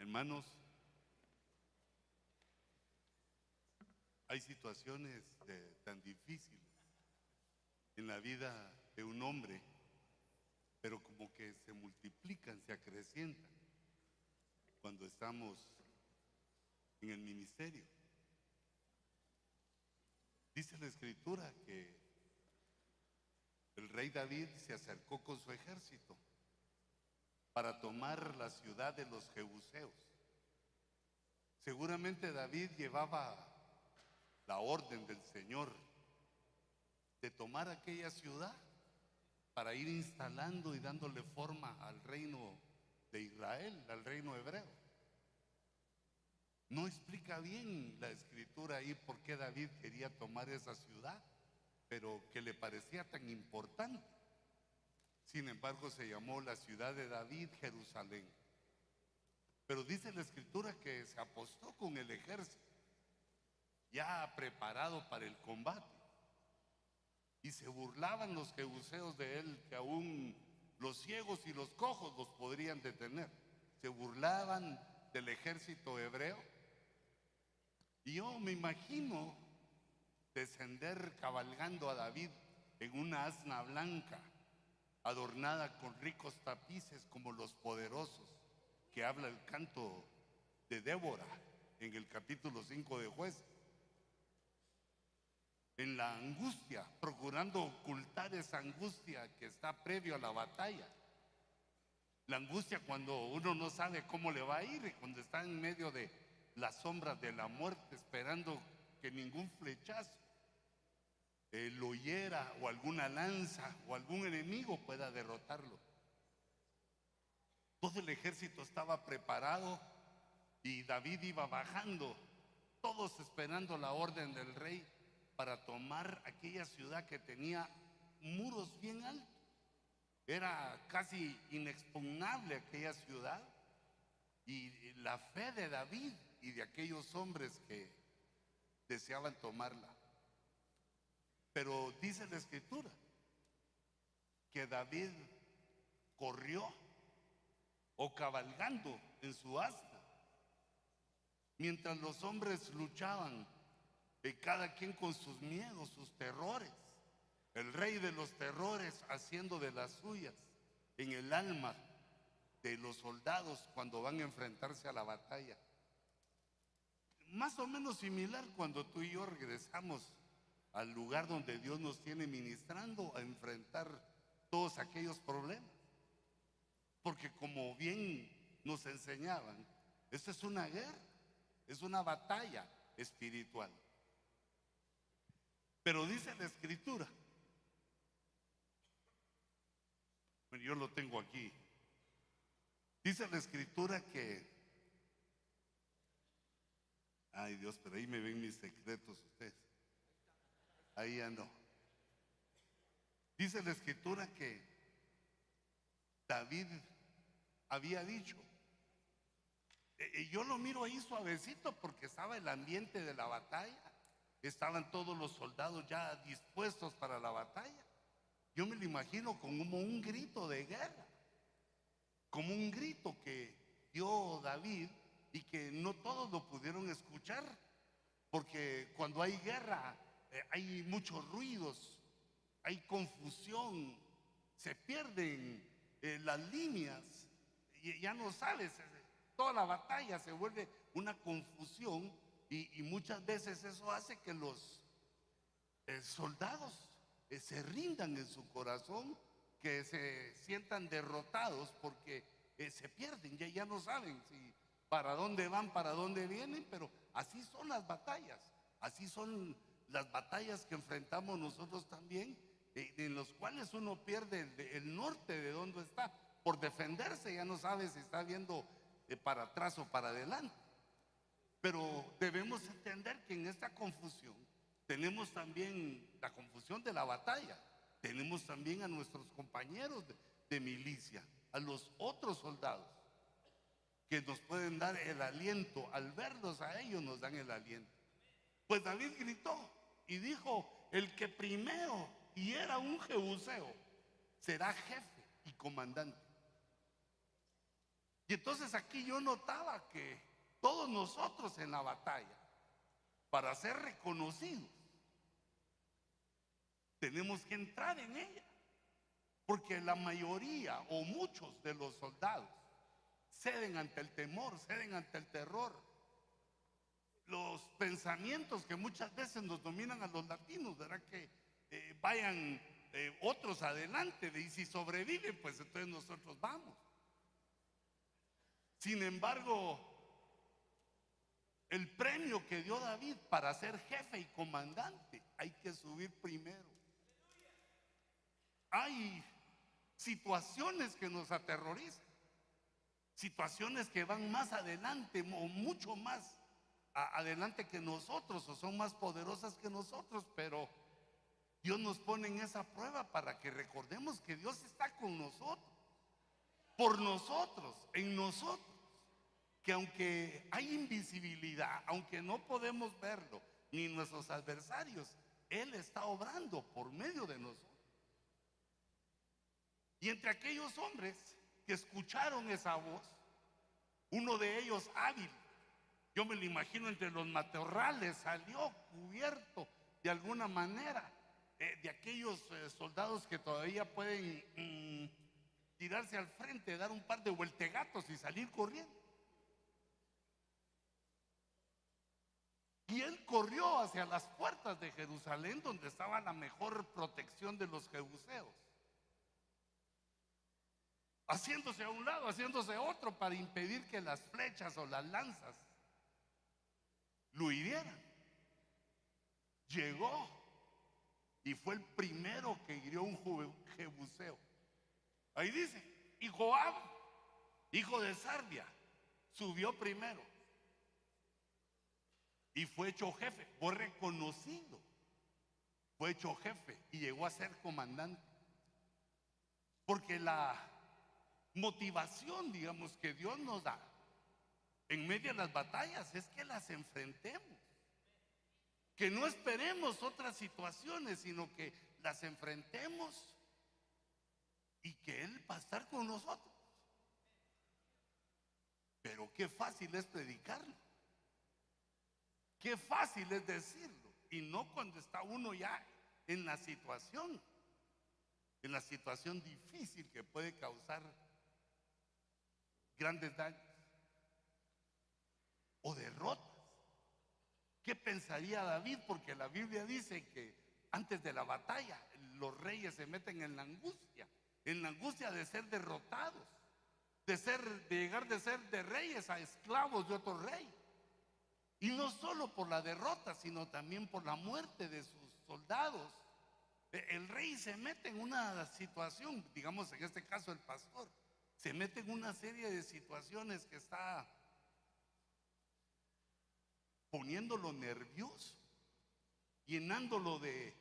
Hermanos, hay situaciones tan difíciles en la vida de un hombre, pero como que se multiplican, se acrecientan cuando estamos en el ministerio. Dice la Escritura que el rey David se acercó con su ejército para tomar la ciudad de los Jebuseos. Seguramente David llevaba la orden del Señor de tomar aquella ciudad para ir instalando y dándole forma al reino de Israel, al reino hebreo. No explica bien la Escritura ahí por qué David quería tomar esa ciudad, pero que le parecía tan importante. Sin embargo, se llamó la ciudad de David, Jerusalén. Pero dice la Escritura que se apostó con el ejército, ya preparado para el combate. Y se burlaban los jebuseos de él, que aún los ciegos y los cojos los podrían detener. Se burlaban del ejército hebreo. Y yo me imagino descender cabalgando a David en una asna blanca, adornada con ricos tapices como los poderosos, que habla el canto de Débora en el capítulo 5 de Jueces. En la angustia, procurando ocultar esa angustia que está previo a la batalla. La angustia cuando uno no sabe cómo le va a ir, cuando está en medio de las sombras de la muerte, esperando que ningún flechazo lo hiera, o alguna lanza o algún enemigo pueda derrotarlo. Todo el ejército estaba preparado y David iba bajando, todos esperando la orden del rey para tomar aquella ciudad que tenía muros bien altos. Era casi inexpugnable aquella ciudad, y la fe de David y de aquellos hombres que deseaban tomarla. Pero dice la Escritura que David corrió, o cabalgando en su asna, mientras los hombres luchaban, cada quien con sus miedos, sus terrores. El rey de los terrores haciendo de las suyas en el alma de los soldados cuando van a enfrentarse a la batalla. Más o menos similar cuando tú y yo regresamos al lugar donde Dios nos tiene ministrando a enfrentar todos aquellos problemas. Porque como bien nos enseñaban, esto es una guerra, es una batalla espiritual. Pero dice la Escritura, bueno, yo lo tengo aquí, dice la Escritura que, ay Dios, pero ahí me ven mis secretos ustedes, ahí ya no. Dice la Escritura que David había dicho, yo lo miro ahí suavecito porque estaba el ambiente de la batalla, estaban todos los soldados ya dispuestos para la batalla. Yo me lo imagino como un grito de guerra, como un grito que dio David y que no todos lo pudieron escuchar, porque cuando hay guerra hay muchos ruidos, hay confusión, se pierden las líneas y ya no sabes, toda la batalla se vuelve una confusión, y muchas veces eso hace que los soldados se rindan en su corazón, que se sientan derrotados porque se pierden, ya no saben si para dónde van, para dónde vienen. Pero así son las batallas, así son las batallas que enfrentamos nosotros también, en los cuales uno pierde el norte de dónde está. Por defenderse ya no sabe si está viendo para atrás o para adelante. Pero debemos entender que en esta confusión tenemos también la confusión de la batalla, tenemos también a nuestros compañeros de milicia, a los otros soldados que nos pueden dar el aliento. Al verlos a ellos nos dan el aliento. Pues David gritó y dijo: el que primero hiera un jebuseo será jefe y comandante. Y entonces aquí yo notaba que todos nosotros en la batalla, para ser reconocidos, tenemos que entrar en ella. Porque la mayoría o muchos de los soldados ceden ante el temor, ceden ante el terror. Los pensamientos que muchas veces nos dominan a los latinos, ¿verdad? Que vayan otros adelante, y si sobreviven, pues entonces nosotros vamos. Sin embargo, el premio que dio David para ser jefe y comandante, hay que subir primero. Hay situaciones que nos aterrorizan, situaciones que van más adelante o mucho más adelante que nosotros, o son más poderosas que nosotros, pero Dios nos pone en esa prueba para que recordemos que Dios está con nosotros, por nosotros, en nosotros, que aunque hay invisibilidad, aunque no podemos verlo, ni nuestros adversarios, Él está obrando por medio de nosotros. Y entre aquellos hombres que escucharon esa voz, uno de ellos hábil, yo me lo imagino entre los matorrales, salió cubierto de alguna manera, de aquellos soldados que todavía pueden tirarse al frente, dar un par de vueltegatos y salir corriendo. Y él corrió hacia las puertas de Jerusalén, donde estaba la mejor protección de los jebuseos, haciéndose a un lado, haciéndose a otro, para impedir que las flechas o las lanzas lo hirieran. Llegó y fue el primero que hirió un jebuseo. Ahí dice, y Joab, hijo de Sarvia, subió primero y fue hecho jefe, fue reconocido, fue hecho jefe y llegó a ser comandante. Porque la motivación, digamos, que Dios nos da en medio de las batallas es que las enfrentemos, que no esperemos otras situaciones, sino que las enfrentemos y que Él va a estar con nosotros. Pero qué fácil es predicarlo, qué fácil es decirlo, y no cuando está uno ya en la situación difícil que puede causar grandes daños o derrotas. ¿Qué pensaría David? Porque la Biblia dice que antes de la batalla los reyes se meten en la angustia de ser derrotados, de llegar de ser de reyes a esclavos de otro rey. Y no solo por la derrota, sino también por la muerte de sus soldados. El rey se mete en una situación, digamos en este caso el pastor, se mete en una serie de situaciones que está poniéndolo nervioso, llenándolo de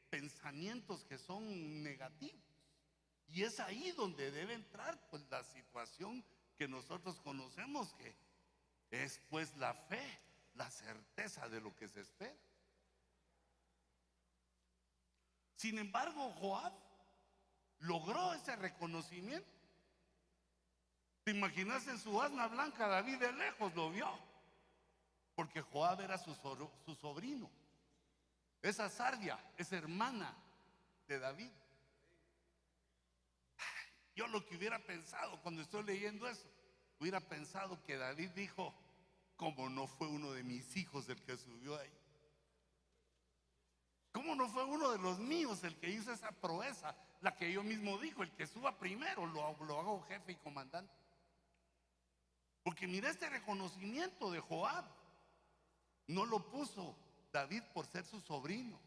pensamientos que son negativos. Y es ahí donde debe entrar pues la situación que nosotros conocemos, que es pues la fe, la certeza de lo que se espera. Sin embargo, Joab logró ese reconocimiento. ¿Te imaginas? En su asna blanca David de lejos lo vio, porque Joab era su sobrino. Esa Sarvia es hermana de David. Yo lo que hubiera pensado cuando estoy leyendo eso, hubiera pensado que David dijo, ¿cómo no fue uno de mis hijos el que subió ahí? ¿Cómo no fue uno de los míos el que hizo esa proeza? La que yo mismo dijo, el que suba primero lo hago jefe y comandante. Porque mira, este reconocimiento de Joab no lo puso David por ser su sobrino,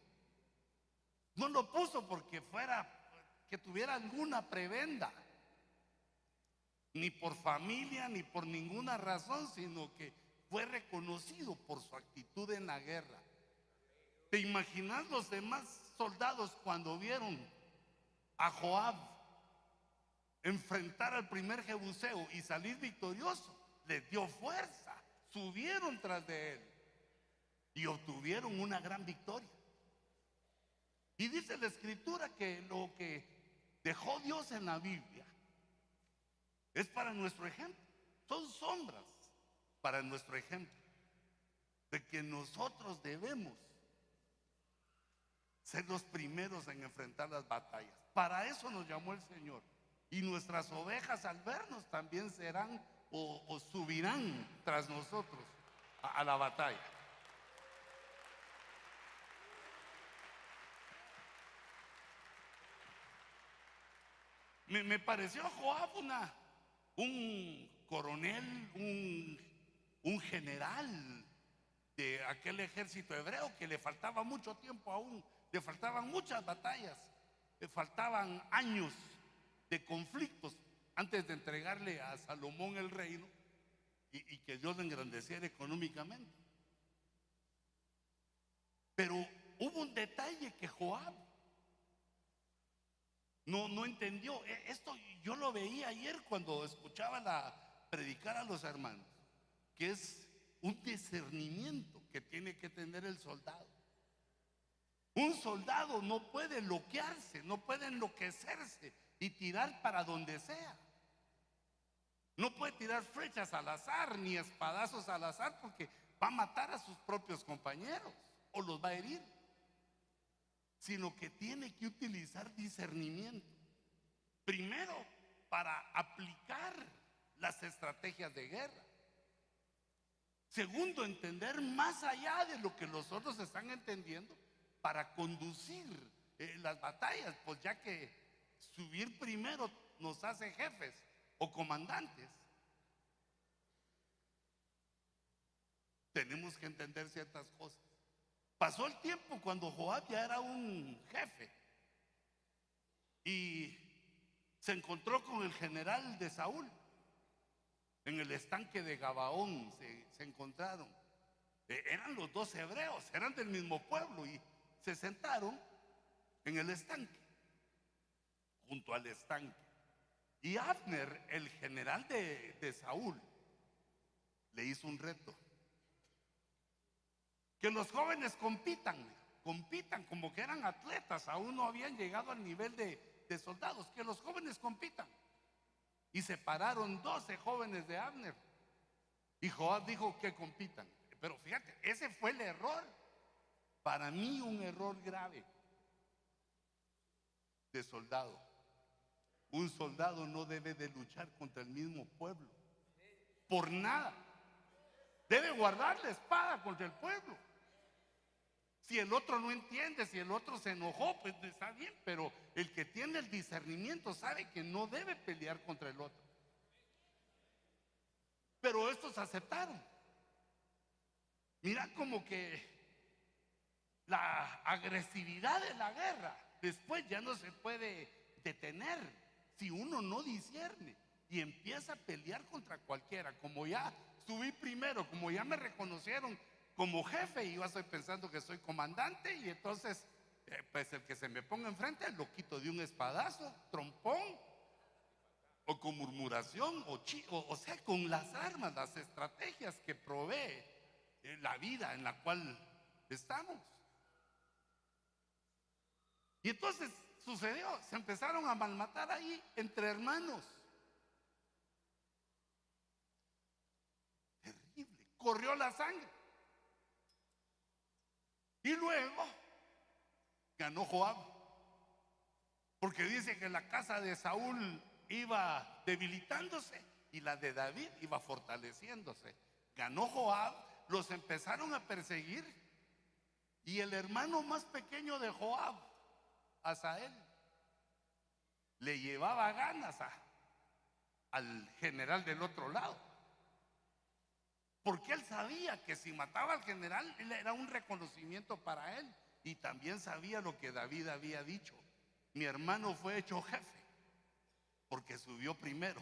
no lo puso porque que tuviera alguna prebenda, ni por familia ni por ninguna razón, sino que fue reconocido por su actitud en la guerra. ¿Te imaginas los demás soldados cuando vieron a Joab enfrentar al primer jebuseo y salir victorioso? Les dio fuerza, subieron tras de él y obtuvieron una gran victoria. Y dice la escritura que lo que dejó Dios en la Biblia Es para nuestro ejemplo. Son sombras para nuestro ejemplo de que nosotros debemos ser los primeros en enfrentar las batallas. Para eso nos llamó el Señor. Y nuestras ovejas al vernos también serán o subirán tras nosotros a la batalla. Me pareció Joab un coronel, un general de aquel ejército hebreo que le faltaba mucho tiempo aún, le faltaban muchas batallas, le faltaban años de conflictos antes de entregarle a Salomón el reino y que Dios lo engrandeciera económicamente. Pero hubo un detalle que Joab no entendió. Esto yo lo veía ayer cuando escuchaba predicar a los hermanos, que es un discernimiento que tiene que tener el soldado. Un soldado no puede loquearse, no puede enloquecerse y tirar para donde sea. No puede tirar flechas al azar ni espadazos al azar, porque va a matar a sus propios compañeros o los va a herir. Sino que tiene que utilizar discernimiento. Primero, para aplicar las estrategias de guerra. Segundo, entender más allá de lo que los otros están entendiendo para conducir las batallas, pues ya que subir primero nos hace jefes o comandantes. Tenemos que entender ciertas cosas. Pasó el tiempo cuando Joab ya era un jefe y se encontró con el general de Saúl. En el estanque de Gabaón se encontraron. Eran los dos hebreos, eran del mismo pueblo y se sentaron en el estanque, junto al estanque. Y Abner, el general de Saúl, le hizo un reto. Que los jóvenes compitan como que eran atletas, aún no habían llegado al nivel de soldados, que los jóvenes compitan. Y separaron 12 jóvenes de Abner. Y Joab dijo que compitan. Pero fíjate, ese fue el error. Para mí un error grave de soldado. Un soldado no debe de luchar contra el mismo pueblo. Por nada. Debe guardar la espada contra el pueblo. Si el otro no entiende, si el otro se enojó, pues está bien, pero el que tiene el discernimiento sabe que no debe pelear contra el otro. Pero estos aceptaron. Mira como que la agresividad de la guerra después ya no se puede detener si uno no discierne y empieza a pelear contra cualquiera. Como ya subí primero, como ya me reconocieron como jefe y yo estoy pensando que soy comandante, y entonces pues el que se me ponga enfrente lo quito de un espadazo, trompón, o con murmuración, o sea, con las armas, las estrategias que provee la vida en la cual estamos. Y entonces sucedió, se empezaron a malmatar ahí entre hermanos. Terrible, corrió la sangre. Y luego ganó Joab, porque dice que la casa de Saúl iba debilitándose y la de David iba fortaleciéndose. Ganó Joab, los empezaron a perseguir, y el hermano más pequeño de Joab, Asael, le llevaba ganas al general del otro lado. Porque él sabía que si mataba al general, él era un reconocimiento para él. Y también sabía lo que David había dicho: mi hermano fue hecho jefe porque subió primero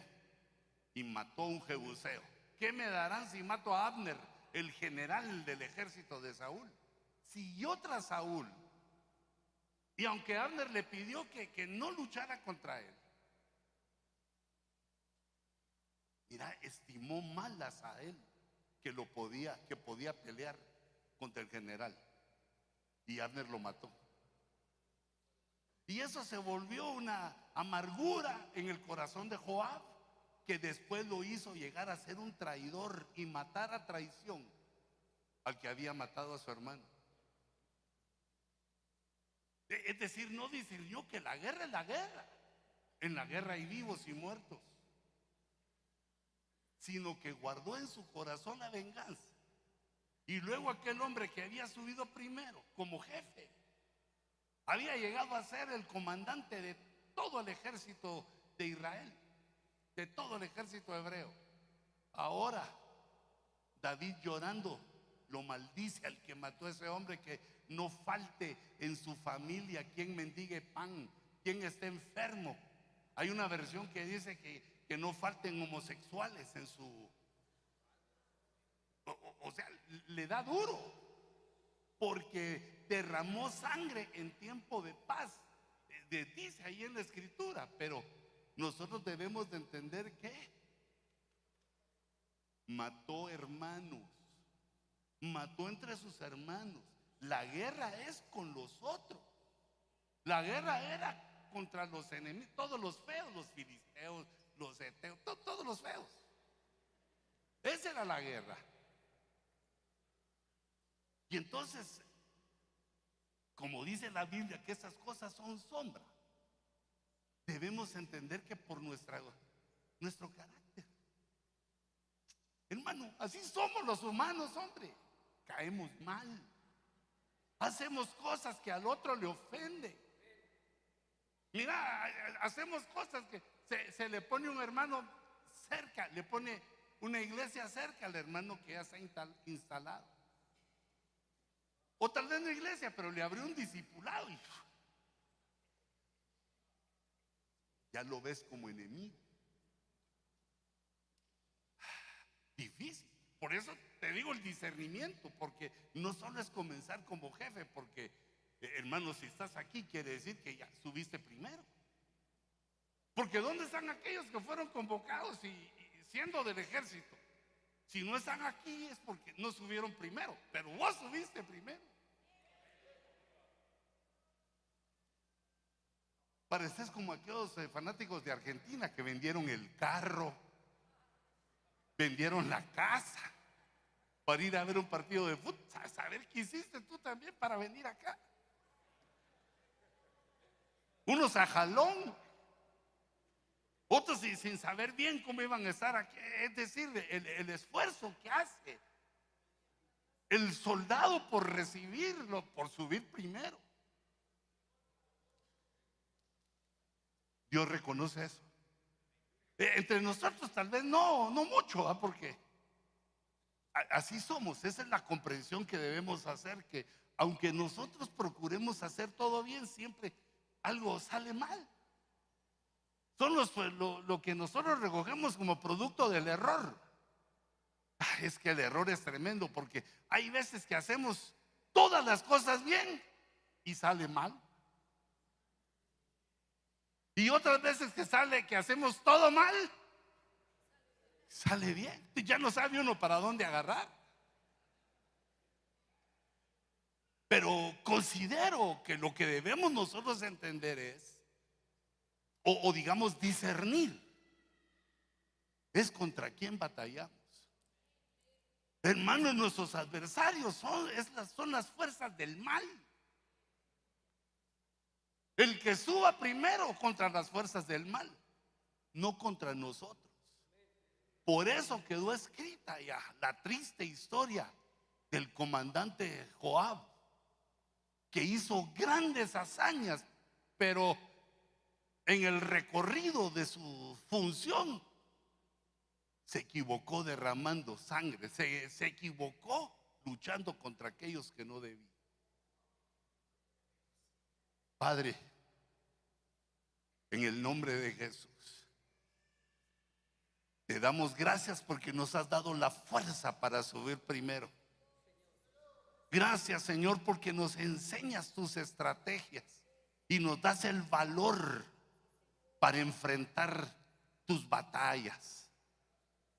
y mató a un jebuseo. ¿Qué me darán si mato a Abner, el general del ejército de Saúl? Siguió tras Saúl. Y aunque Abner le pidió que no luchara contra él, mira, estimó mal a Asael que podía pelear contra el general, y Abner lo mató. Y eso se volvió una amargura en el corazón de Joab, que después lo hizo llegar a ser un traidor y matar a traición al que había matado a su hermano. Es decir, no discernió que la guerra es la guerra. En la guerra hay vivos y muertos, sino que guardó en su corazón la venganza. Y luego aquel hombre que había subido primero como jefe, había llegado a ser el comandante de todo el ejército de Israel, de todo el ejército hebreo. Ahora David, llorando, lo maldice al que mató a ese hombre, que no falte en su familia quien mendigue pan, quien esté enfermo. Hay una versión que dice que no falten homosexuales en su... O sea, le da duro, porque derramó sangre en tiempo de paz. Dice ahí en la escritura, pero nosotros debemos de entender que mató hermanos, mató entre sus hermanos. La guerra es con los otros. La guerra era contra los enemigos, todos los feos, los filisteos, los heteos, todos los feos. Esa era la guerra. Y entonces, como dice la Biblia que esas cosas son sombra, debemos entender que por nuestro carácter, hermano, así somos los humanos, hombre. Caemos mal, hacemos cosas que al otro le ofende. Mira, hacemos cosas que se le pone un hermano cerca, le pone una iglesia cerca al hermano que ya está instalado. O tal vez no iglesia, pero le abrió un discipulado y ya lo ves como enemigo. Difícil. Por eso te digo el discernimiento, porque no solo es comenzar como jefe, porque hermano, si estás aquí quiere decir que ya subiste primero. Porque ¿dónde están aquellos que fueron convocados y siendo del ejército? Si no están aquí es porque no subieron primero, pero vos subiste primero. Pareces como aquellos fanáticos de Argentina que vendieron el carro, vendieron la casa para ir a ver un partido de fútbol. A saber qué hiciste tú también para venir acá. Unos a jalón, otros sin saber bien cómo iban a estar aquí. Es decir, el esfuerzo que hace el soldado por recibirlo, por subir primero. Dios reconoce eso. Entre nosotros tal vez no mucho, porque así somos. Esa es la comprensión que debemos hacer, que aunque nosotros procuremos hacer todo bien, siempre algo sale mal. Son lo que nosotros recogemos como producto del error. Es que el error es tremendo, porque hay veces que hacemos todas las cosas bien y sale mal. Y otras veces que hacemos todo mal, sale bien. Ya no sabe uno para dónde agarrar. Pero considero que lo que debemos nosotros entender es, o digamos discernir, es contra quién batallamos. Hermanos, nuestros adversarios son las fuerzas del mal. El que suba primero contra las fuerzas del mal, no contra nosotros. Por eso quedó escrita ya la triste historia del comandante Joab, que hizo grandes hazañas, pero en el recorrido de su función se equivocó derramando sangre, se equivocó luchando contra aquellos que no debía. Padre, en el nombre de Jesús, te damos gracias porque nos has dado la fuerza para subir primero. Gracias, Señor, porque nos enseñas tus estrategias y nos das el valor para enfrentar tus batallas.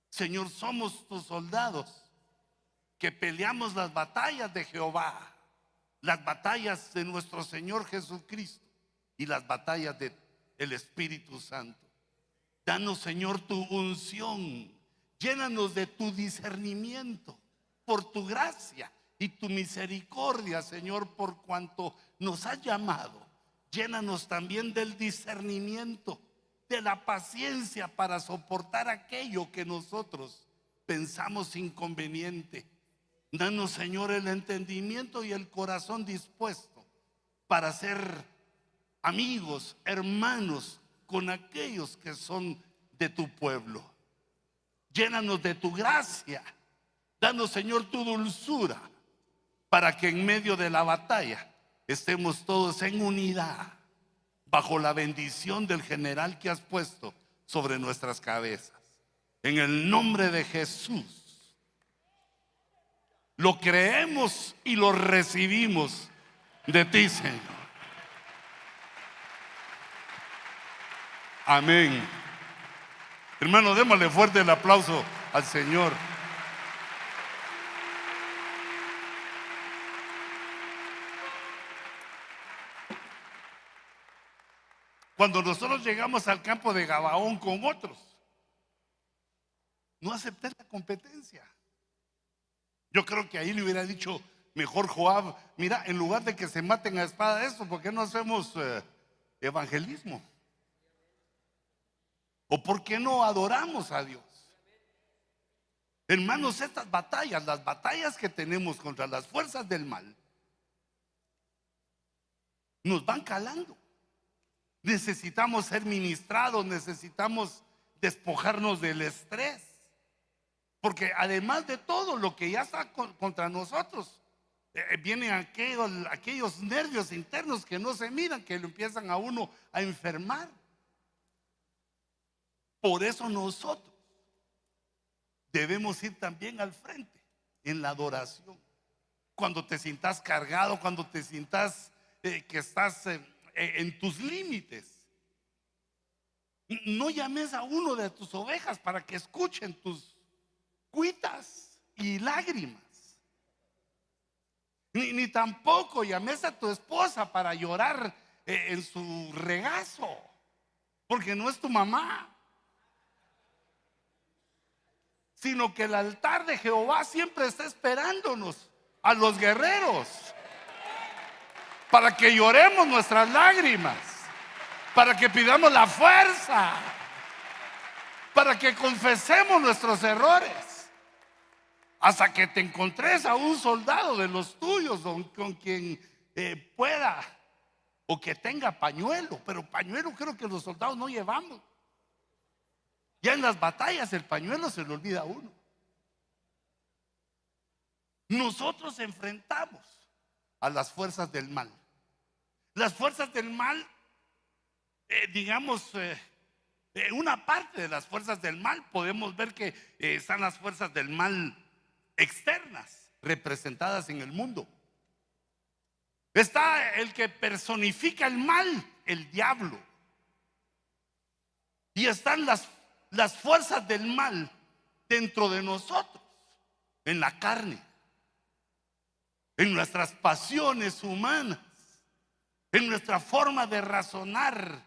Señor, somos tus soldados que peleamos las batallas de Jehová, las batallas de nuestro Señor Jesucristo y las batallas del Espíritu Santo. Danos, Señor, tu unción. Llénanos de tu discernimiento por tu gracia y tu misericordia, Señor, por cuanto nos has llamado. Llénanos también del discernimiento, de la paciencia para soportar aquello que nosotros pensamos inconveniente. Danos, Señor, el entendimiento y el corazón dispuesto para ser amigos, hermanos con aquellos que son de tu pueblo. Llénanos de tu gracia. Danos, Señor, tu dulzura para que en medio de la batalla estemos todos en unidad bajo la bendición del general que has puesto sobre nuestras cabezas. En el nombre de Jesús lo creemos y lo recibimos de ti, Señor. Amén. Hermano, démosle fuerte el aplauso al Señor. Cuando nosotros llegamos al campo de Gabaón con otros, no acepté la competencia. Yo creo que ahí le hubiera dicho mejor Joab: mira, en lugar de que se maten a espada esto, ¿por qué no hacemos evangelismo? ¿O por qué no adoramos a Dios? Hermanos, estas batallas, las batallas que tenemos contra las fuerzas del mal, nos van calando. Necesitamos ser ministrados, necesitamos despojarnos del estrés, porque además de todo lo que ya está contra nosotros, vienen aquellos nervios internos que no se miran, que lo empiezan a uno a enfermar. Por eso nosotros debemos ir también al frente en la adoración. Cuando te sientas cargado, cuando te sientas que estás en tus límites, no llames a uno de tus ovejas para que escuchen tus cuitas y lágrimas. Ni tampoco llames a tu esposa para llorar en su regazo, porque no es tu mamá. Sino que el altar de Jehová siempre está esperándonos a los guerreros para que lloremos nuestras lágrimas, para que pidamos la fuerza, para que confesemos nuestros errores, hasta que te encontres a un soldado de los tuyos con quien pueda o que tenga pañuelo. Pero pañuelo creo que los soldados no llevamos. Ya en las batallas el pañuelo se le olvida a uno. Nosotros enfrentamos a las fuerzas del mal. Las fuerzas del mal, una parte de las fuerzas del mal, podemos ver que están las fuerzas del mal externas, representadas en el mundo. Está el que personifica el mal, el diablo. Y están las fuerzas del mal dentro de nosotros, en la carne, en nuestras pasiones humanas, en nuestra forma de razonar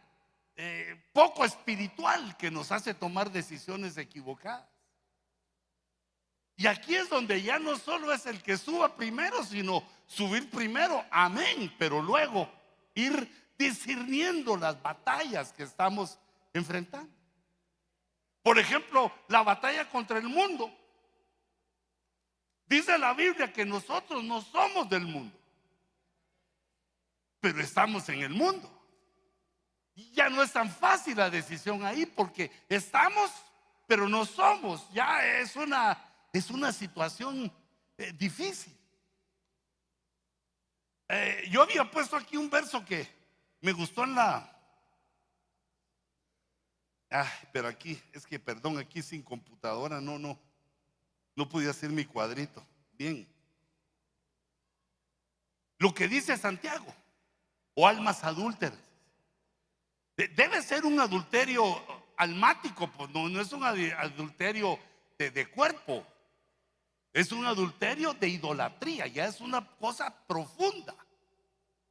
poco espiritual, que nos hace tomar decisiones equivocadas. Y aquí es donde ya no solo es el que suba primero, sino subir primero, amén, pero luego ir discerniendo las batallas que estamos enfrentando. Por ejemplo, la batalla contra el mundo. Dice la Biblia que nosotros no somos del mundo, pero estamos en el mundo. Y ya no es tan fácil la decisión ahí, porque estamos, pero no somos. Ya es una situación difícil. Yo había puesto aquí un verso que me gustó en pero aquí, es que perdón, aquí sin computadora no pude hacer mi cuadrito. Bien. Lo que dice Santiago: o almas adúlteras. Debe ser un adulterio almático, pues no es un adulterio de cuerpo. Es un adulterio de idolatría. Ya es una cosa profunda,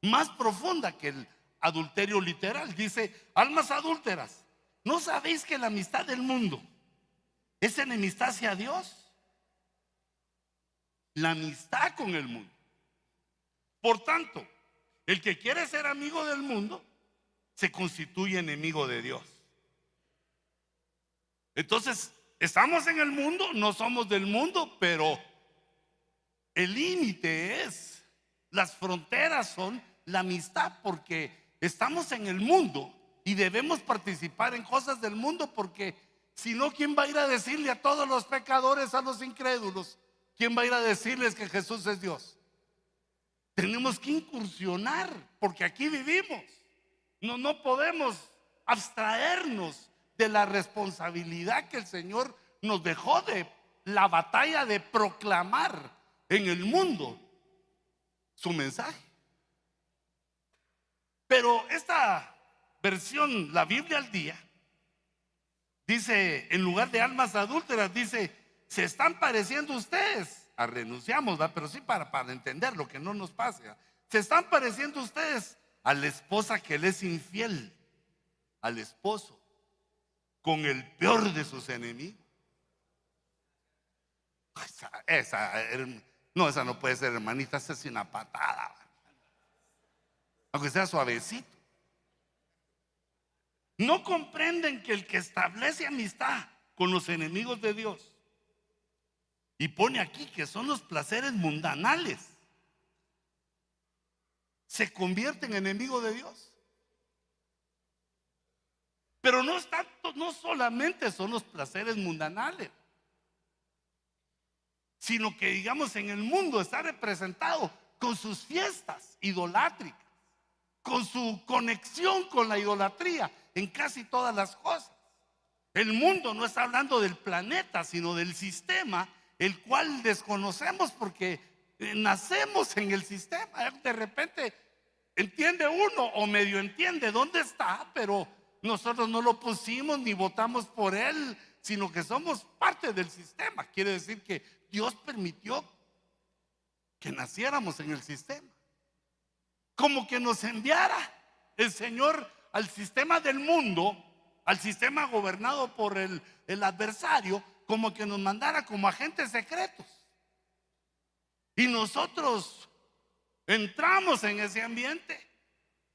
más profunda que el adulterio literal. Dice almas adúlteras ¿No sabéis que la amistad del mundo es enemistad hacia Dios? La amistad con el mundo. Por tanto, el que quiere ser amigo del mundo se constituye enemigo de Dios. Entonces, estamos en el mundo, no somos del mundo, pero el límite es, las fronteras son la amistad, porque estamos en el mundo y debemos participar en cosas del mundo, porque si no, ¿quién va a ir a decirle a todos los pecadores, a los incrédulos? ¿Quién va a ir a decirles que Jesús es Dios? Tenemos que incursionar, porque aquí vivimos. No podemos abstraernos de la responsabilidad que el Señor nos dejó, de la batalla de proclamar en el mundo su mensaje. Pero esta versión, la Biblia al día, dice, en lugar de almas adúlteras, dice, se están pareciendo ustedes, renunciamos, ¿verdad? Pero sí para entender lo que no nos pase, ¿verdad? Se están pareciendo ustedes a la esposa que le es infiel al esposo con el peor de sus enemigos. Esa no puede ser, hermanita, esa es una patada, aunque sea suavecito. No comprenden que el que establece amistad con los enemigos de Dios, y pone aquí que son los placeres mundanales, se convierte en enemigo de Dios. Pero no solamente son los placeres mundanales, sino que, digamos, en el mundo está representado con sus fiestas idolátricas, con su conexión con la idolatría en casi todas las cosas. El mundo no está hablando del planeta, sino del sistema, el cual desconocemos porque nacemos en el sistema. De repente entiende uno o medio entiende dónde está, pero nosotros no lo pusimos ni votamos por él, sino que somos parte del sistema. Quiere decir que Dios permitió que naciéramos en el sistema, como que nos enviara el Señor al sistema del mundo, al sistema gobernado por el adversario, como que nos mandara como agentes secretos. Y nosotros entramos en ese ambiente,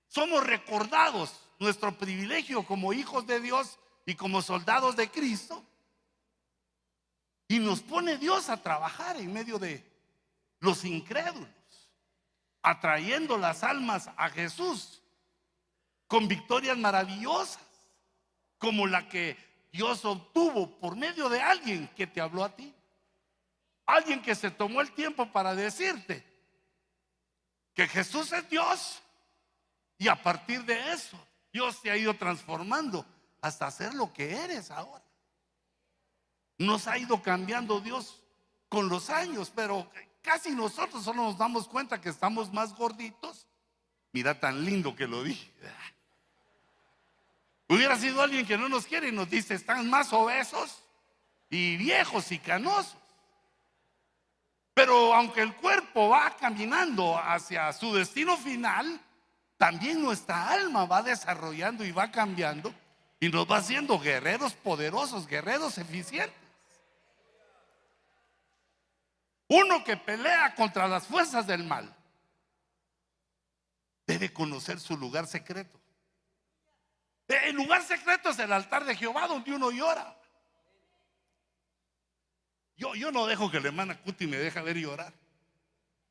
somos recordados nuestro privilegio como hijos de Dios y como soldados de Cristo, y nos pone Dios a trabajar en medio de los incrédulos, atrayendo las almas a Jesús con victorias maravillosas, como la que Dios obtuvo por medio de alguien que te habló a ti, alguien que se tomó el tiempo para decirte que Jesús es Dios, y a partir de eso Dios te ha ido transformando hasta ser lo que eres ahora. Nos ha ido cambiando Dios con los años, pero casi nosotros solo nos damos cuenta que estamos más gorditos. Mira tan lindo que lo dije. Hubiera sido alguien que no nos quiere y nos dice, están más obesos y viejos y canosos. Pero aunque el cuerpo va caminando hacia su destino final, también nuestra alma va desarrollando y va cambiando, y nos va haciendo guerreros poderosos, guerreros eficientes. Uno que pelea contra las fuerzas del mal debe conocer su lugar secreto. El lugar secreto es el altar de Jehová, donde uno llora. Yo no dejo que la hermana Cuti me deje ver llorar.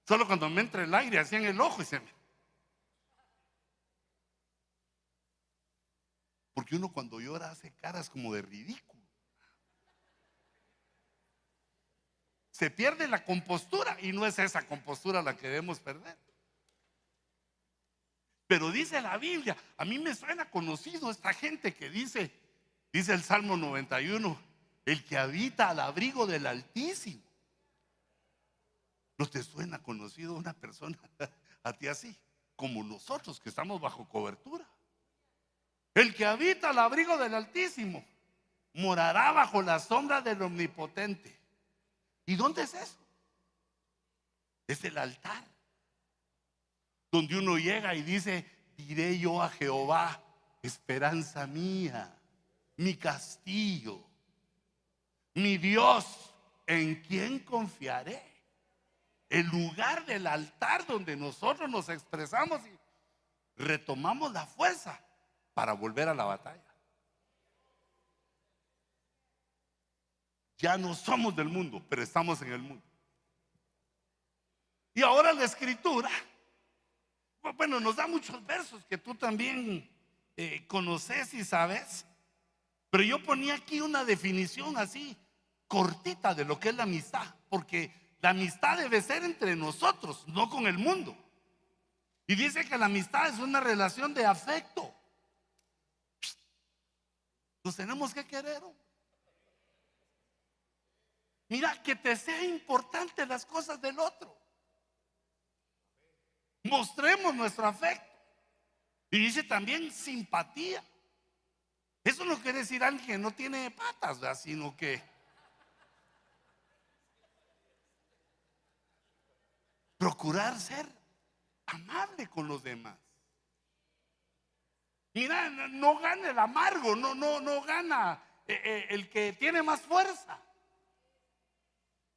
Solo cuando me entra el aire así en el ojo y se me... Porque uno cuando llora hace caras como de ridículo. Se pierde la compostura, y no es esa compostura la que debemos perder. Pero dice la Biblia, a mí me suena conocido esta gente que dice el Salmo 91, el que habita al abrigo del Altísimo. ¿No te suena conocido una persona a ti así? Como nosotros que estamos bajo cobertura. El que habita al abrigo del Altísimo morará bajo la sombra del Omnipotente. ¿Y dónde es eso? Es el altar, donde uno llega y dice, diré yo a Jehová, esperanza mía mi castillo, mi Dios, ¿en quién confiaré? El lugar del altar donde nosotros nos expresamos y retomamos la fuerza para volver a la batalla. Ya no somos del mundo, pero estamos en el mundo. Y ahora la escritura, bueno, nos da muchos versos que tú también conoces y sabes, pero yo ponía aquí una definición así cortita de lo que es la amistad, porque la amistad debe ser entre nosotros, no con el mundo. Y dice que la amistad es una relación de afecto. Nos tenemos que querer. Mira, que te sea importante las cosas del otro. Mostremos nuestro afecto. Y dice también simpatía. Eso no quiere decir alguien que no tiene patas, ¿verdad? Sino que procurar ser amable con los demás. Mira, no gana el amargo, no gana el que tiene más fuerza.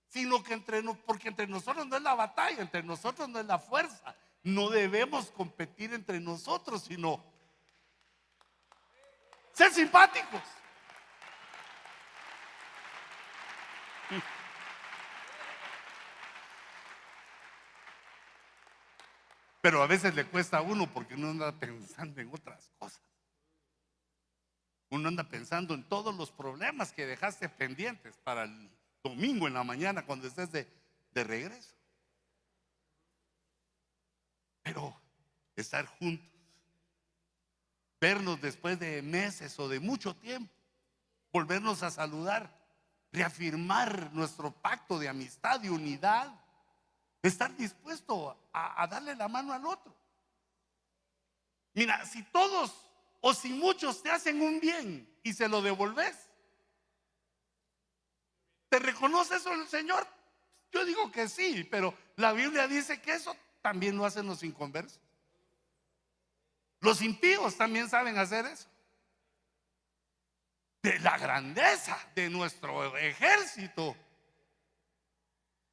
Sino que porque entre nosotros no es la batalla, entre nosotros no es la fuerza. No debemos competir entre nosotros, sino ser simpáticos. Pero a veces le cuesta a uno porque uno anda pensando en otras cosas. Uno anda pensando en todos los problemas que dejaste pendientes para el domingo en la mañana cuando estés de regreso. Pero estar juntos, vernos después de meses o de mucho tiempo, volvernos a saludar, reafirmar nuestro pacto de amistad y unidad, estar dispuesto a darle la mano al otro. Mira, si todos o si muchos te hacen un bien y se lo devolves, ¿te reconoce eso el Señor? Yo digo que sí, pero la Biblia dice que eso también lo hacen los inconversos. Los impíos también saben hacer eso. De la grandeza de nuestro ejército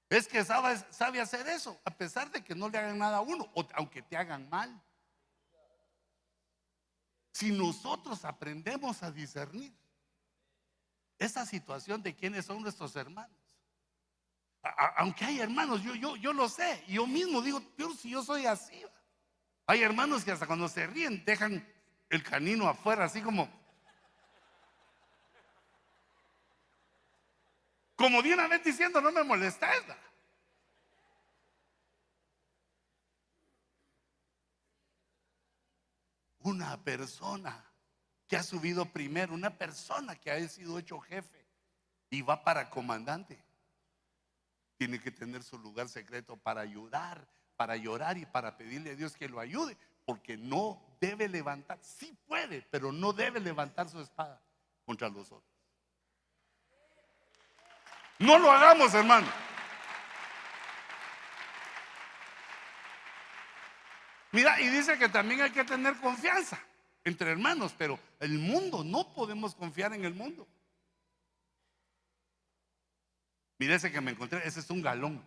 es que sabe hacer eso, a pesar de que no le hagan nada a uno, o aunque te hagan mal. Si nosotros aprendemos a discernir esa situación de quiénes son nuestros hermanos, aunque hay hermanos, yo lo sé, yo mismo digo, Dios, si yo soy así. Hay hermanos que hasta cuando se ríen dejan el canino afuera, así como de una vez diciendo, no me molestes. Una persona que ha subido primero, una persona que ha sido hecho jefe y va para comandante, tiene que tener su lugar secreto para ayudar, para llorar y para pedirle a Dios que lo ayude, porque no debe levantar, sí puede, pero no debe levantar su espada contra los otros. No lo hagamos, hermano. Mira, y dice que también hay que tener confianza entre hermanos, pero el mundo, no podemos confiar en el mundo. Mira ese que me encontré, ese es un galón,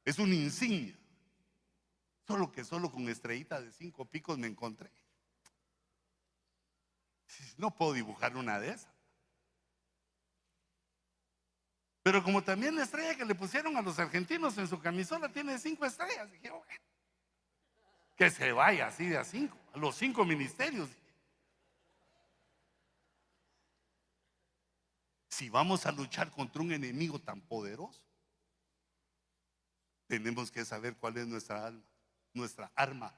es un insignia, solo con estrellita de 5 picos me encontré. No puedo dibujar una de esas. Pero como también la estrella que le pusieron a los argentinos en su camisola tiene 5 estrellas, dije, bueno, que se vaya así de a 5, a los 5 ministerios. Si vamos a luchar contra un enemigo tan poderoso, tenemos que saber cuál es nuestra arma.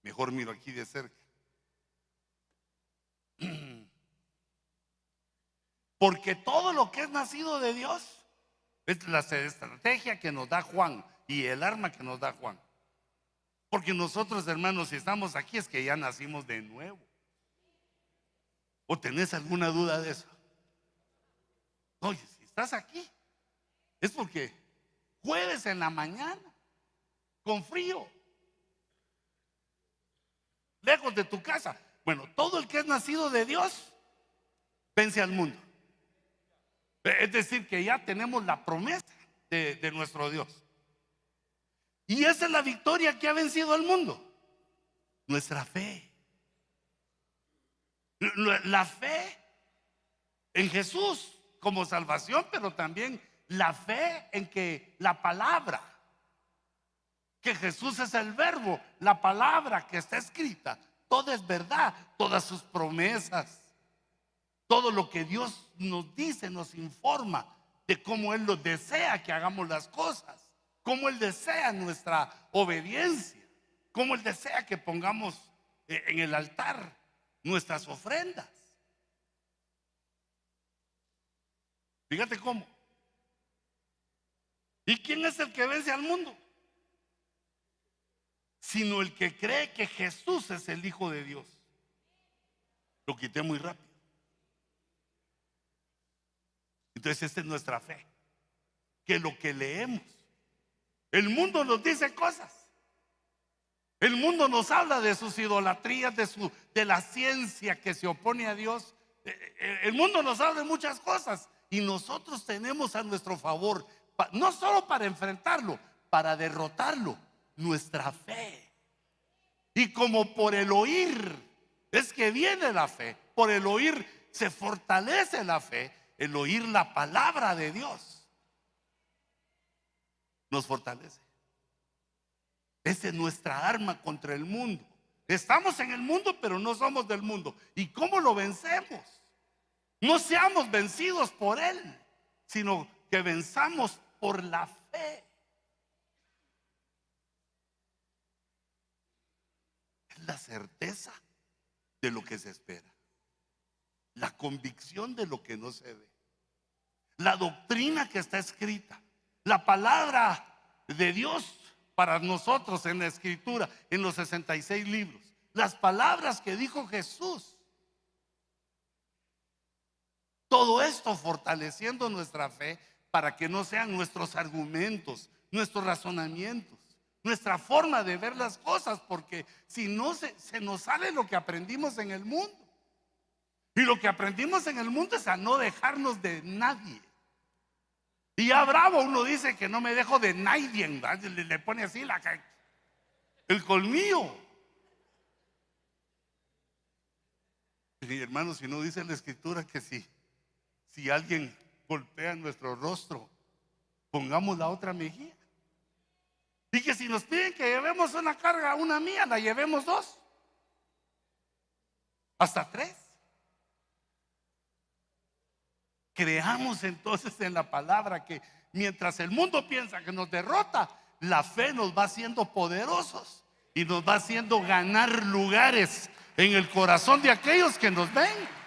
Mejor miro aquí de cerca. Porque todo lo que es nacido de Dios es la estrategia que nos da Juan y el arma que nos da Juan. Porque nosotros, hermanos, si estamos aquí es que ya nacimos de nuevo. ¿O tenés alguna duda de eso? Oye, si estás aquí es porque jueves en la mañana con frío lejos de tu casa. Bueno, todo el que es nacido de Dios vence al mundo. Es decir, que ya tenemos la promesa de nuestro Dios. Y esa es la victoria que ha vencido al mundo. Nuestra fe. La fe en Jesús como salvación, pero también la fe en que la palabra, que Jesús es el verbo, la palabra que está escrita, todo es verdad, todas sus promesas, todo lo que Dios nos dice, nos informa de cómo Él lo desea que hagamos las cosas, cómo Él desea nuestra obediencia, cómo Él desea que pongamos en el altar nuestras ofrendas. Fíjate cómo. ¿Y quién es el que vence al mundo? Sino el que cree que Jesús es el Hijo de Dios. Lo quité muy rápido. Entonces esta es nuestra fe, que lo que leemos, el mundo nos dice cosas, el mundo nos habla de sus idolatrías, de la ciencia que se opone a Dios. El mundo nos habla de muchas cosas y nosotros tenemos a nuestro favor, no solo para enfrentarlo, para derrotarlo, nuestra fe. Y como por el oír es que viene la fe, por el oír se fortalece la fe, el oír la palabra de Dios nos fortalece. Esa es nuestra arma contra el mundo. Estamos en el mundo, pero no somos del mundo. ¿Y cómo lo vencemos? No seamos vencidos por él, sino que venzamos por la fe. Es la certeza de lo que se espera, la convicción de lo que no se ve, la doctrina que está escrita, la palabra de Dios para nosotros en la escritura, en los 66 libros, las palabras que dijo Jesús. Todo esto fortaleciendo nuestra fe para que no sean nuestros argumentos, nuestros razonamientos, nuestra forma de ver las cosas, porque si no se nos sale lo que aprendimos en el mundo. Y lo que aprendimos en el mundo es a no dejarnos de nadie. Y ya bravo uno dice que no me dejo de nadie, le pone así el colmillo. Y hermanos, si no dice la escritura que si alguien golpea nuestro rostro, pongamos la otra mejilla. Y que si nos piden que llevemos una carga, una mía, la llevemos 2, hasta 3. Creamos entonces en la palabra que mientras el mundo piensa que nos derrota, la fe nos va haciendo poderosos y nos va haciendo ganar lugares en el corazón de aquellos que nos ven.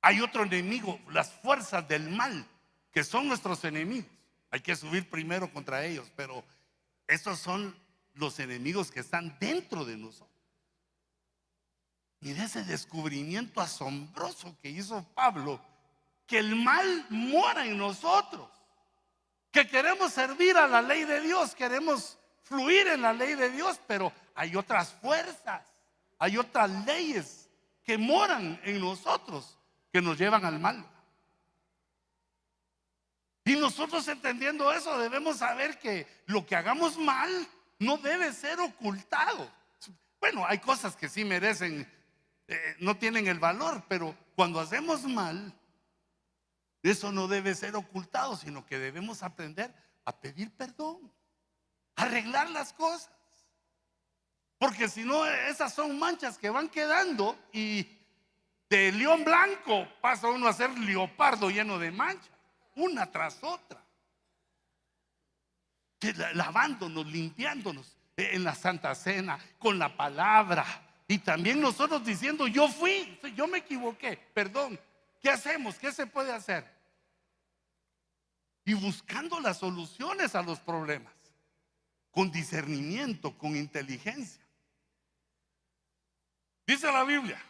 Hay otro enemigo, las fuerzas del mal, que son nuestros enemigos. Hay que subir primero contra ellos, pero estos son los enemigos que están dentro de nosotros. Mira ese descubrimiento asombroso que hizo Pablo, que el mal mora en nosotros, que queremos servir a la ley de Dios, queremos fluir en la ley de Dios, pero hay otras fuerzas, hay otras leyes que moran en nosotros, que nos llevan al mal. Y nosotros entendiendo eso debemos saber que lo que hagamos mal no debe ser ocultado. Bueno, hay cosas que sí merecen, no tienen el valor, pero cuando hacemos mal, eso no debe ser ocultado, sino que debemos aprender a pedir perdón, a arreglar las cosas. Porque si no, esas son manchas que van quedando y de león blanco pasa uno a ser leopardo lleno de manchas, una tras otra. Lavándonos, limpiándonos en la Santa Cena, con la palabra. Y también nosotros diciendo, yo me equivoqué, perdón. ¿Qué hacemos? ¿Qué se puede hacer? Y buscando las soluciones a los problemas, con discernimiento, con inteligencia. Dice la Biblia,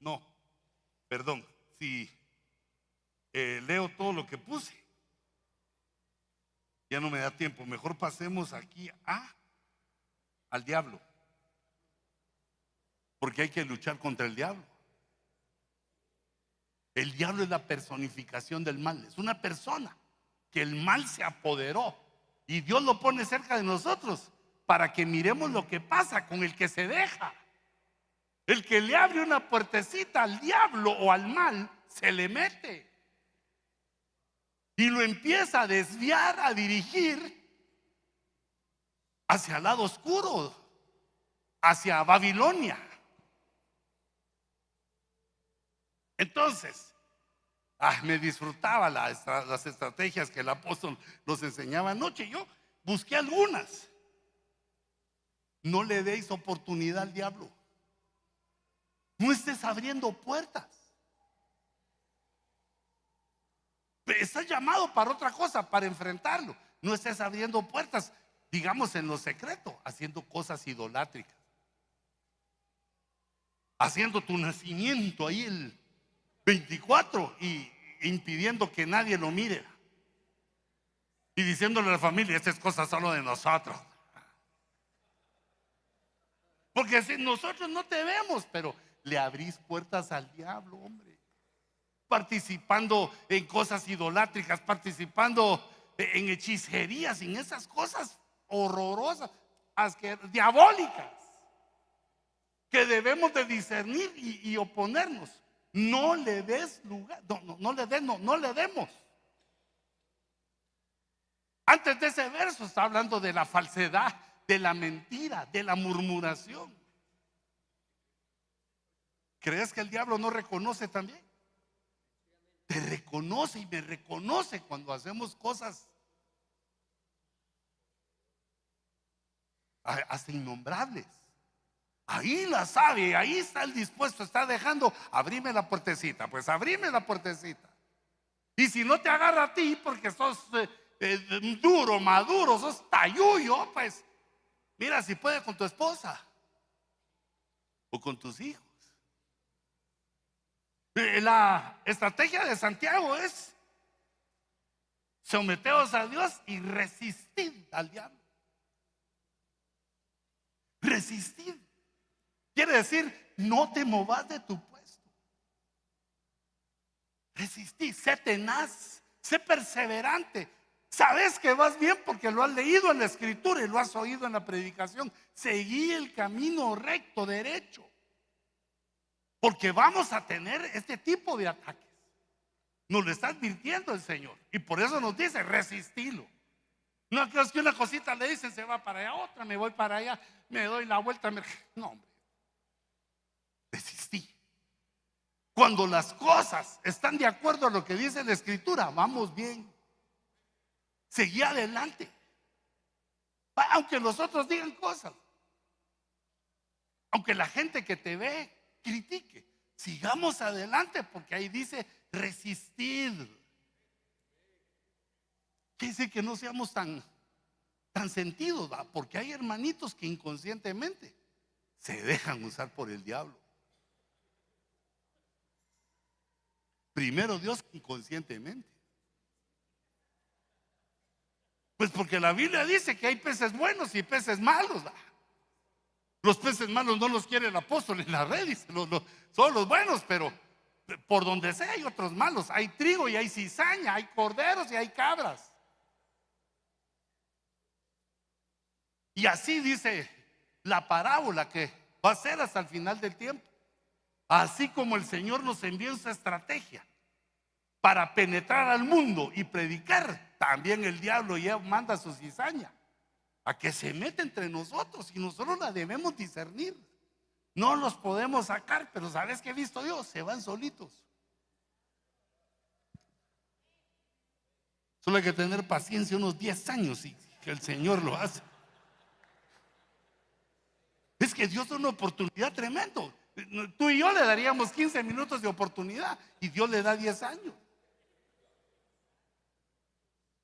No, perdón, si leo todo lo que puse, ya no me da tiempo. Mejor pasemos aquí al diablo, porque hay que luchar contra el diablo. El diablo es la personificación del mal, es una persona que el mal se apoderó y Dios lo pone cerca de nosotros para que miremos lo que pasa con el que se deja. El que le abre una puertecita al diablo o al mal, se le mete y lo empieza a desviar, a dirigir hacia el lado oscuro, hacia Babilonia. Entonces, me disfrutaba las estrategias que el apóstol nos enseñaba anoche. Yo busqué algunas. No le deis oportunidad al diablo. No estés abriendo puertas. Estás llamado para otra cosa, para enfrentarlo. No estés abriendo puertas, digamos en lo secreto, haciendo cosas idolátricas, haciendo tu nacimiento ahí el 24 y impidiendo que nadie lo mire, y diciéndole a la familia: esta es cosa solo de nosotros. Porque si nosotros no te vemos, pero le abrís puertas al diablo, hombre. Participando en cosas idolátricas, participando en hechicerías, en esas cosas horrorosas, diabólicas, que debemos de discernir y oponernos. No le des lugar, no le demos. Antes de ese verso está hablando de la falsedad, de la mentira, de la murmuración. ¿Crees que el diablo no reconoce también? Te reconoce y me reconoce cuando hacemos cosas hasta innombrables. Ahí la sabe, ahí está el dispuesto, está dejando: abrime la puertecita, pues abrime la puertecita. Y si no te agarra a ti porque sos duro, maduro, sos tayuyo, pues mira si puede con tu esposa o con tus hijos. La estrategia de Santiago es: someteos a Dios y resistid al diablo. Resistid quiere decir: no te movas de tu puesto. Resistid, sé tenaz, sé perseverante. Sabes que vas bien porque lo has leído en la escritura y lo has oído en la predicación. Seguí el camino recto, derecho, porque vamos a tener este tipo de ataques. Nos lo está advirtiendo el Señor, y por eso nos dice: resistilo. No es que una cosita le dicen, se va para allá, otra me voy para allá, me doy la vuelta. No, hombre, resistí. Cuando las cosas están de acuerdo a lo que dice la escritura, vamos bien. Seguí adelante, aunque los otros digan cosas, aunque la gente que te ve critique. Sigamos adelante, porque ahí dice: resistid. Quiere decir que no seamos tan sentidos, ¿va? Porque hay hermanitos que inconscientemente se dejan usar por el diablo. Primero Dios, inconscientemente. Pues porque la Biblia dice que hay peces buenos y peces malos, ¿va? Los peces malos no los quiere el apóstol en la red, dice, son los buenos, pero por donde sea hay otros malos. Hay trigo y hay cizaña, hay corderos y hay cabras. Y así dice la parábola, que va a ser hasta el final del tiempo. Así como el Señor nos envió esa estrategia para penetrar al mundo y predicar, también el diablo ya manda su cizaña a que se meta entre nosotros, y nosotros la debemos discernir. No los podemos sacar, pero ¿sabes qué he visto yo? Se van solitos. Solo hay que tener paciencia unos 10 años y que el Señor lo hace. Es que Dios da una oportunidad tremendo. Tú y yo le daríamos 15 minutos de oportunidad y Dios le da 10 años.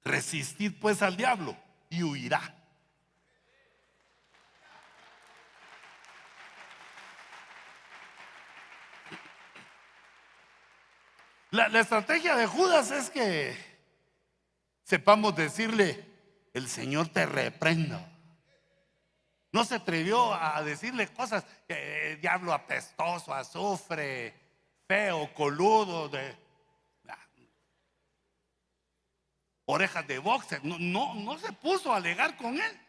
Resistid pues al diablo y huirá. La estrategia de Judas es que sepamos decirle: el Señor te reprenda. No se atrevió a decirle cosas: diablo apestoso, azufre, feo, coludo, orejas de boxer. No se puso a alegar con él,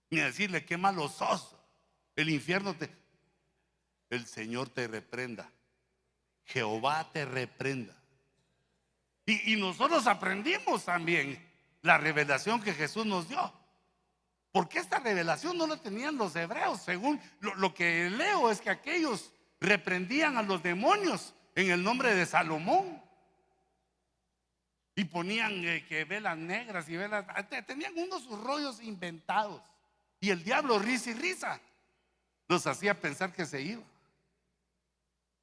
ni a decirle: qué malo sos, el infierno el Señor te reprenda, Jehová te reprenda. Y nosotros aprendimos también la revelación que Jesús nos dio, porque esta revelación no la tenían los hebreos. Según lo que leo, es que aquellos reprendían a los demonios en el nombre de Salomón, y ponían que velas negras y velas, tenían unos sus rollos inventados, y el diablo, risa y risa, los hacía pensar que se iba.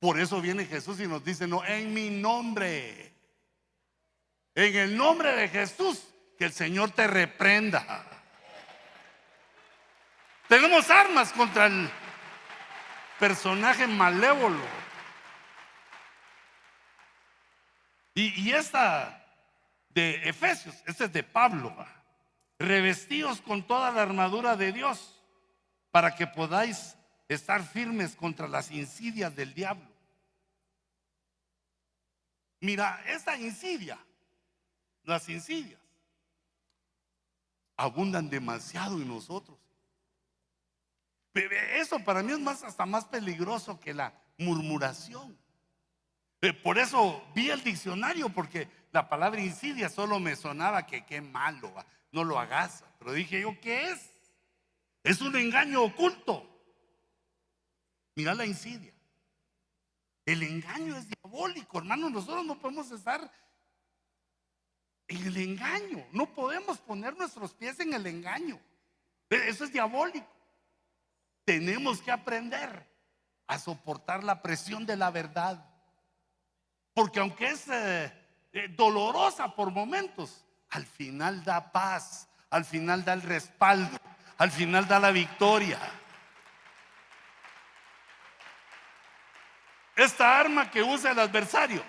Por eso viene Jesús y nos dice: no, en mi nombre, en el nombre de Jesús, que el Señor te reprenda. Tenemos armas contra el personaje malévolo. Y esta de Efesios, esta es de Pablo: revestidos con toda la armadura de Dios, para que podáis estar firmes contra las insidias del diablo. Mira, esta insidia, las insidias abundan demasiado en nosotros. Eso para mí es hasta más peligroso que la murmuración. Por eso vi el diccionario, porque la palabra insidia solo me sonaba que qué malo, no lo hagas. Pero dije yo: ¿qué es? Es un engaño oculto. Mira la insidia. El engaño es diabólico, hermano. Nosotros no podemos estar en el engaño. No podemos poner nuestros pies en el engaño. Eso es diabólico. Tenemos que aprender a soportar la presión de la verdad, porque aunque es dolorosa por momentos, al final da paz, al final da el respaldo, al final da la victoria. Esta arma que usa el adversario,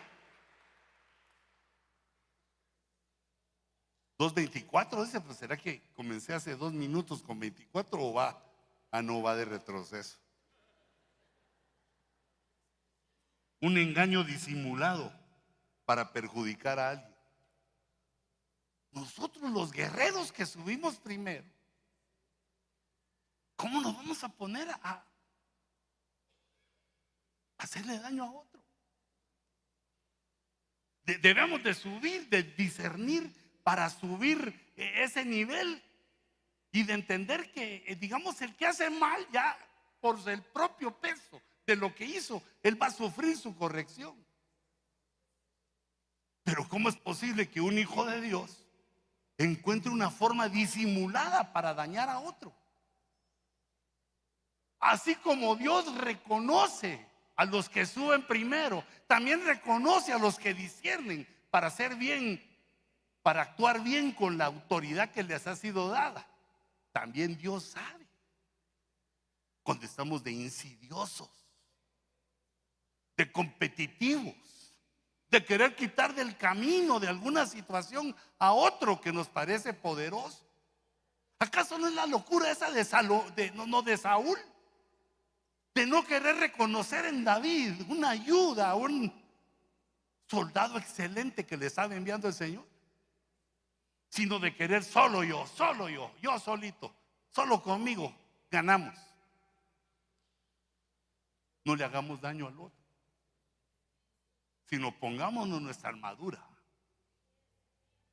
2:24 dice. Pues será que comencé hace 2 minutos con 24 o va, no va de retroceso. Un engaño disimulado para perjudicar a alguien. Nosotros, los guerreros que subimos primero, ¿cómo nos vamos a poner a hacerle daño a otro? Debemos de subir, de discernir para subir ese nivel, y de entender que, digamos, el que hace mal, ya por el propio peso de lo que hizo, él va a sufrir su corrección. Pero ¿cómo es posible que un hijo de Dios encuentre una forma disimulada para dañar a otro? Así como Dios reconoce a los que suben primero, también reconoce a los que disciernen para hacer bien, para actuar bien con la autoridad que les ha sido dada. También Dios sabe cuando estamos de insidiosos, de competitivos, de querer quitar del camino de alguna situación a otro que nos parece poderoso. ¿Acaso no es la locura esa de Saúl, de no querer reconocer en David una ayuda, un soldado excelente que le estaba enviando el Señor, sino de querer solo yo solito, solo conmigo ganamos? No le hagamos daño al otro, sino pongámonos nuestra armadura.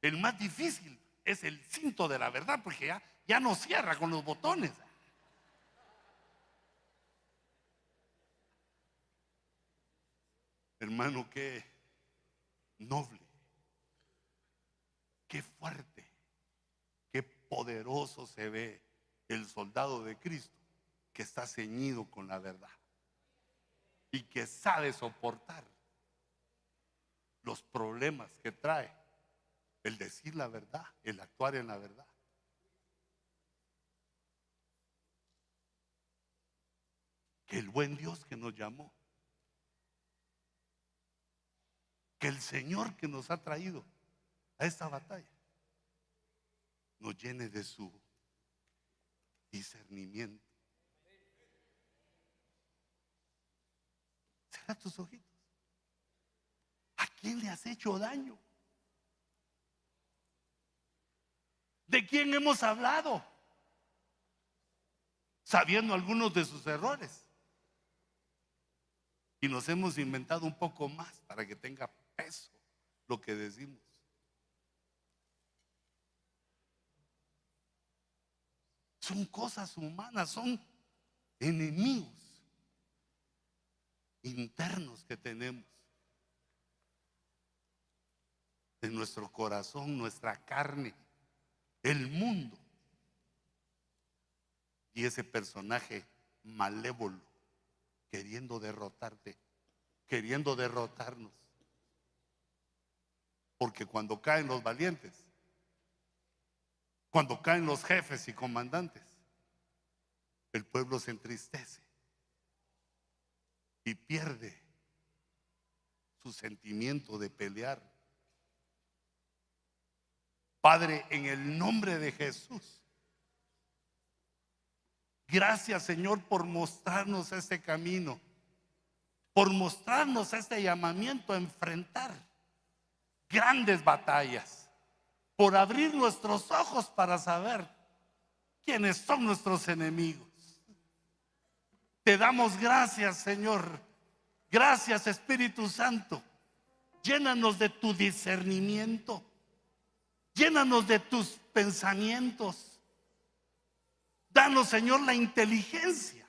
El más difícil es el cinto de la verdad, porque ya no cierra con los botones. Hermano, qué noble, qué fuerte, qué poderoso se ve el soldado de Cristo que está ceñido con la verdad y que sabe soportar los problemas que trae el decir la verdad, el actuar en la verdad. Que el buen Dios que nos llamó que el Señor que nos ha traído a esta batalla nos llene de su discernimiento. Cierra tus ojitos. ¿A quién le has hecho daño? ¿De quién hemos hablado? Sabiendo algunos de sus errores. Y nos hemos inventado un poco más para que tenga peso lo que decimos. Son cosas humanas, son enemigos internos que tenemos de nuestro corazón, nuestra carne, el mundo y ese personaje malévolo queriendo derrotarte, queriendo derrotarnos. Porque cuando caen los valientes, cuando caen los jefes y comandantes, el pueblo se entristece y pierde su sentimiento de pelear. Padre, en el nombre de Jesús, gracias, Señor, por mostrarnos este camino, por mostrarnos este llamamiento a enfrentar grandes batallas, por abrir nuestros ojos para saber quiénes son nuestros enemigos. Te damos gracias, Señor. Gracias, Espíritu Santo. Llénanos de tu discernimiento. Llénanos de tus pensamientos. Danos, Señor, la inteligencia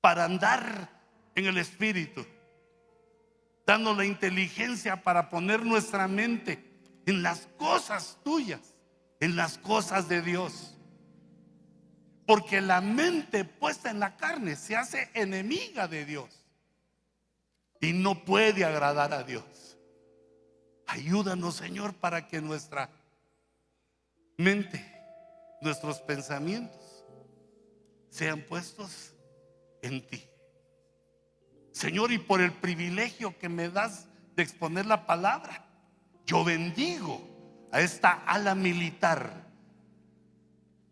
para andar en el Espíritu. Danos la inteligencia para poner nuestra mente en las cosas tuyas, en las cosas de Dios. Porque la mente puesta en la carne se hace enemiga de Dios y no puede agradar a Dios. Ayúdanos, Señor, para que nuestra mente, nuestros pensamientos sean puestos en ti, Señor. Y por el privilegio que me das de exponer la palabra, yo bendigo a esta ala militar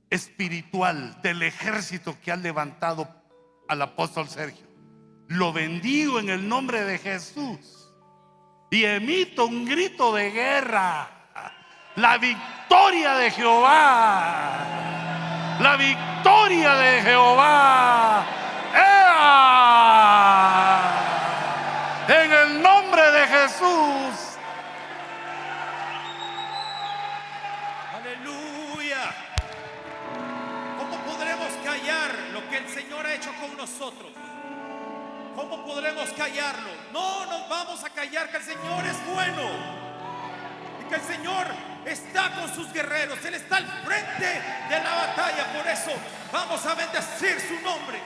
espiritual del ejército que ha levantado al apóstol Sergio. Lo bendigo en el nombre de Jesús y emito un grito de guerra. La victoria de Jehová, la victoria de Jehová. ¡Ea! En el nombre de Jesús. Aleluya. ¿Cómo podremos callar lo que el Señor ha hecho con nosotros? ¿Cómo podremos callarlo? No nos vamos a callar, que el Señor es bueno y que el Señor está con sus guerreros. Él está al frente de la batalla. Por eso vamos a bendecir su nombre.